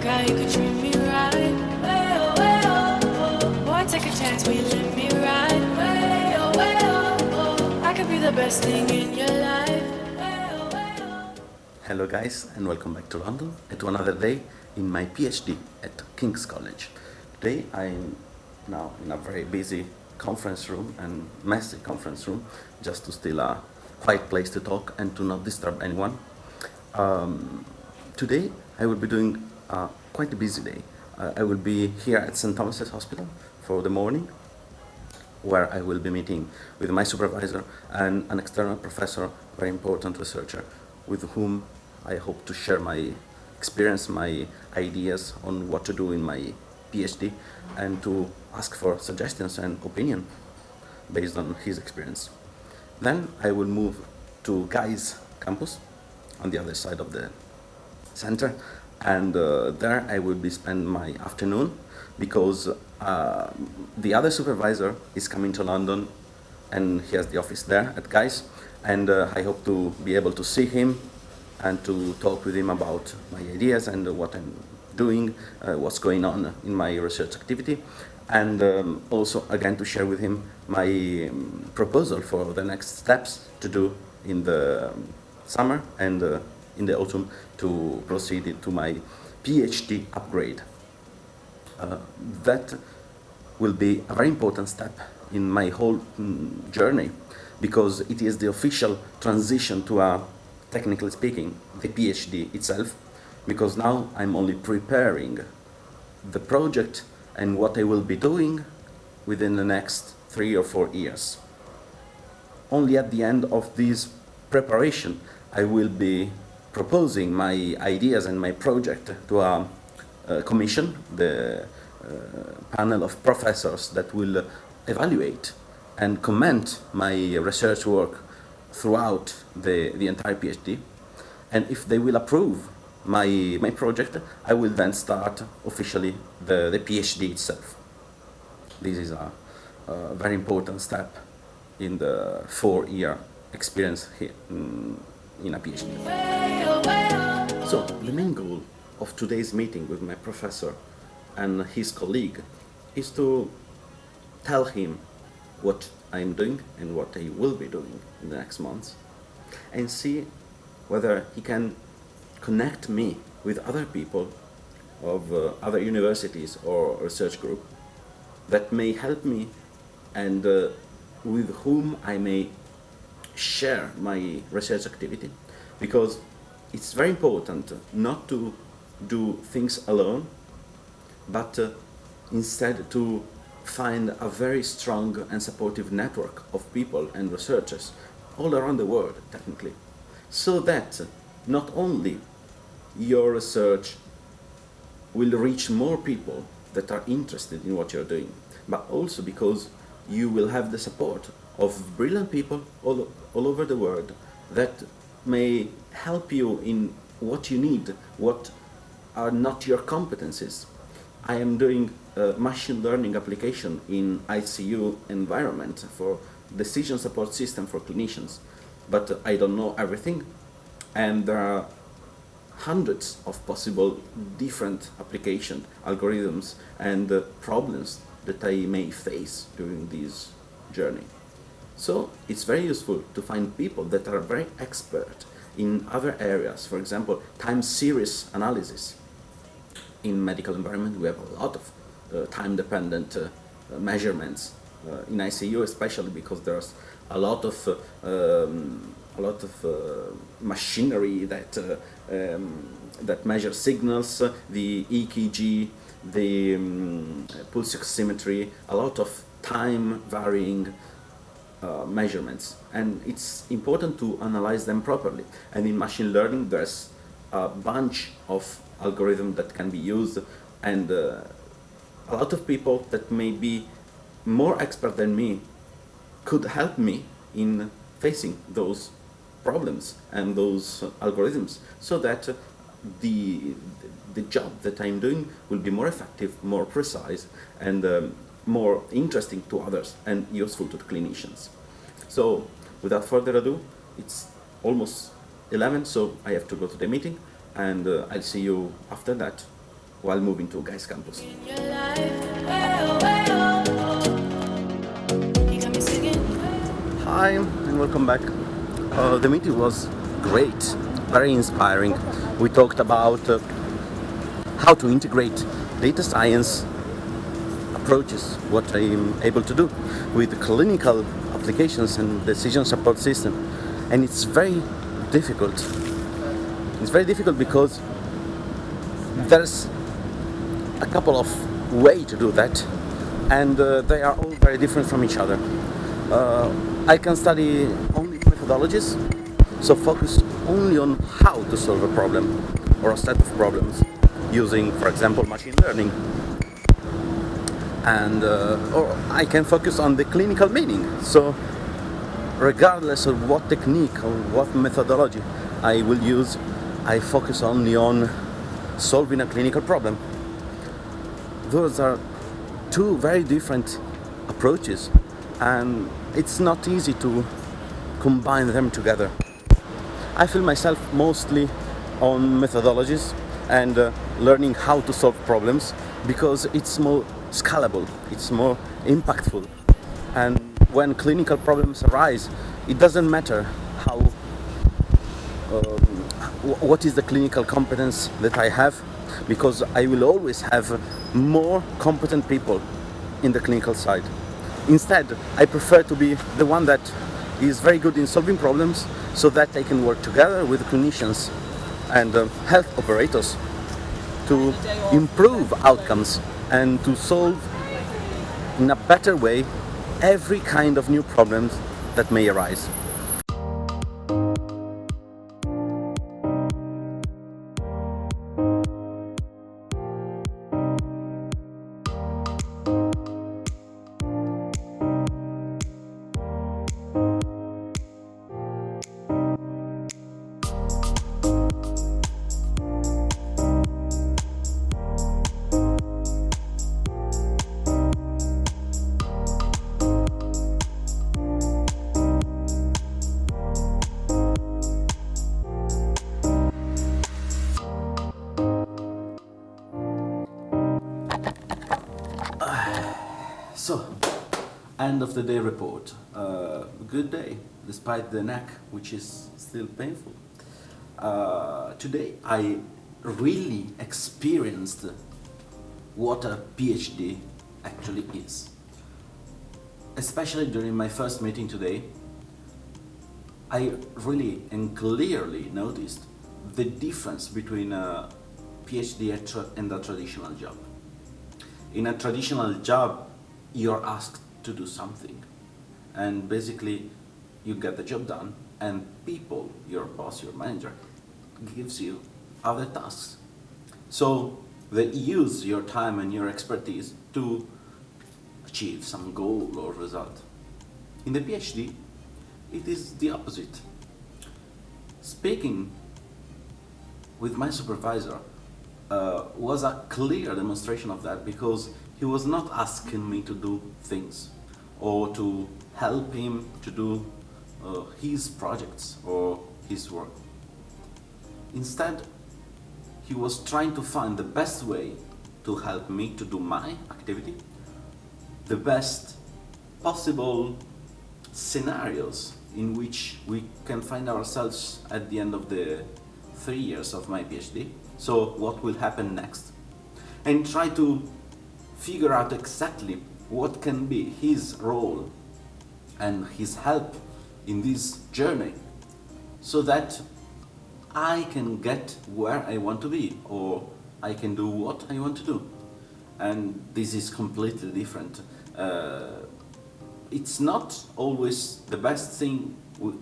how you could treat me right. Way oh, way oh, oh. Boy, take a chance, will you let me ride? Way oh, way oh, oh. I could be the best thing in your life. Way oh, way oh. Hello guys and welcome back to London and to another day in my PhD at King's College. Today I'm now in a very busy conference room and messy conference room just to still a quiet place to talk and to not disturb anyone. Today I will be doing quite a busy day. I will be here at St. Thomas's Hospital for the morning, where I will be meeting with my supervisor and an external professor, very important researcher, with whom I hope to share my experience, my ideas on what to do in my PhD, and to ask for suggestions and opinion based on his experience. Then I will move to Guy's campus on the other side of the center, and there I will be spend my afternoon because the other supervisor is coming to London and he has the office there at Guy's, and I hope to be able to see him and to talk with him about my ideas and what I'm doing, what's going on in my research activity, and also again to share with him my proposal for the next steps to do in the summer and in the autumn to proceed into my PhD upgrade. That will be a very important step in my whole journey, because it is the official transition to a, technically speaking, the PhD itself, because now I'm only preparing the project and what I will be doing within the next 3 or 4 years. Only at the end of this preparation I will be proposing my ideas and my project to a commission, the panel of professors that will evaluate and comment my research work throughout the entire PhD. And if they will approve my project, I will then start officially the PhD itself. This is a very important step in the 4-year experience here in a PhD. So the main goal of today's meeting with my professor and his colleague is to tell him what I'm doing and what I will be doing in the next months, and see whether he can connect me with other people of other universities or research group that may help me and with whom I may share my research activity, because it's very important not to do things alone, but instead to find a very strong and supportive network of people and researchers all around the world, technically, so that not only your research will reach more people that are interested in what you're doing, but also because you will have the support of brilliant people all over the world that may help you in what you need, what are not your competencies. I am doing a machine learning application in ICU environment for decision support system for clinicians, but I don't know everything, and there are hundreds of possible different application algorithms and problems that I may face during this journey. So it's very useful to find people that are very expert in other areas. For example, time series analysis. In medical environment we have a lot of time-dependent measurements in ICU, especially because there's a lot of machinery that measure signals, the EKG, the pulse oximetry, a lot of time varying measurements, and it's important to analyze them properly. And in machine learning there's a bunch of algorithms that can be used, and a lot of people that may be more expert than me could help me in facing those problems and those algorithms, so that the job that I'm doing will be more effective, more precise, and more interesting to others and useful to the clinicians. So without further ado, it's almost 11, so I have to go to the meeting, and I'll see you after that. while moving to Guy's campus. in your life. Way oh, oh. You got me singing. Hi and welcome back. The meeting was great, very inspiring. We talked about how to integrate data science approaches, what I'm able to do with clinical applications and decision support system. And it's very difficult. It's very difficult because there's a couple of ways to do that, and they are all very different from each other. I can study only methodologies, so focus only on how to solve a problem or a set of problems using, for example, machine learning. And or I can focus on the clinical meaning. So regardless of what technique or what methodology I will use, I focus only on solving a clinical problem. Those are two very different approaches, and it's not easy to combine them together. I feel myself mostly on methodologies and learning how to solve problems because it's more scalable, it's more impactful. And when clinical problems arise, it doesn't matter how what is the clinical competence that I have, because I will always have more competent people in the clinical side. Instead, I prefer to be the one that is very good in solving problems so that I can work together with clinicians and health operators to improve outcomes and to solve in a better way every kind of new problems that may arise. So, end of the day report. Good day, despite the neck, which is still painful. Today I really experienced what a PhD actually is. Especially during my first meeting today, I really and clearly noticed the difference between a PhD and a traditional job. In a traditional job, you're asked to do something, and basically you get the job done, and people, your boss, your manager, gives you other tasks. So they use your time and your expertise to achieve some goal or result. In the PhD, it is the opposite. Speaking with my supervisor was a clear demonstration of that, because he was not asking me to do things or to help him to do his projects or his work. Instead, he was trying to find the best way to help me to do my activity, the best possible scenarios in which we can find ourselves at the end of the 3 years of my PhD. So what will happen next? And try to figure out exactly what can be his role and his help in this journey, so that I can get where I want to be, or I can do what I want to do. And this is completely different. It's not always the best thing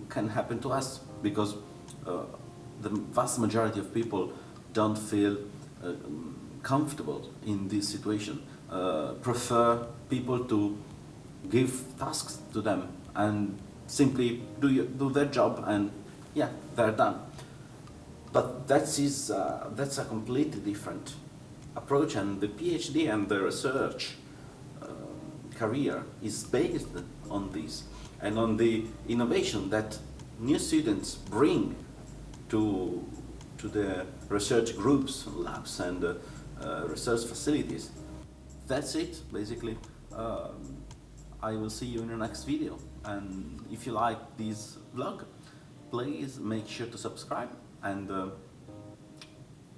can happen to us, because the vast majority of people don't feel comfortable in this situation, prefer people to give tasks to them and simply do their job, and yeah, they're done. But that's a completely different approach, and the PhD and the research career is based on this and on the innovation that new students bring to the research groups, labs, and research facilities. That's it, basically. I will see you in the next video, and if you like this vlog, please make sure to subscribe and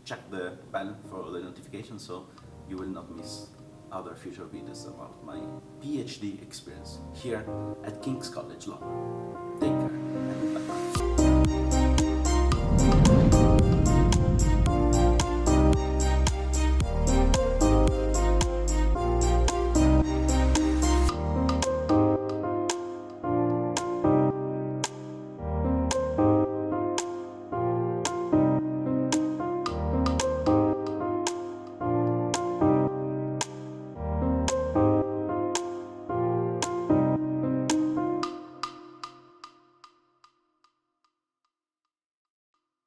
check the bell for the notification so you will not miss other future videos about my PhD experience here at King's College London. Take care.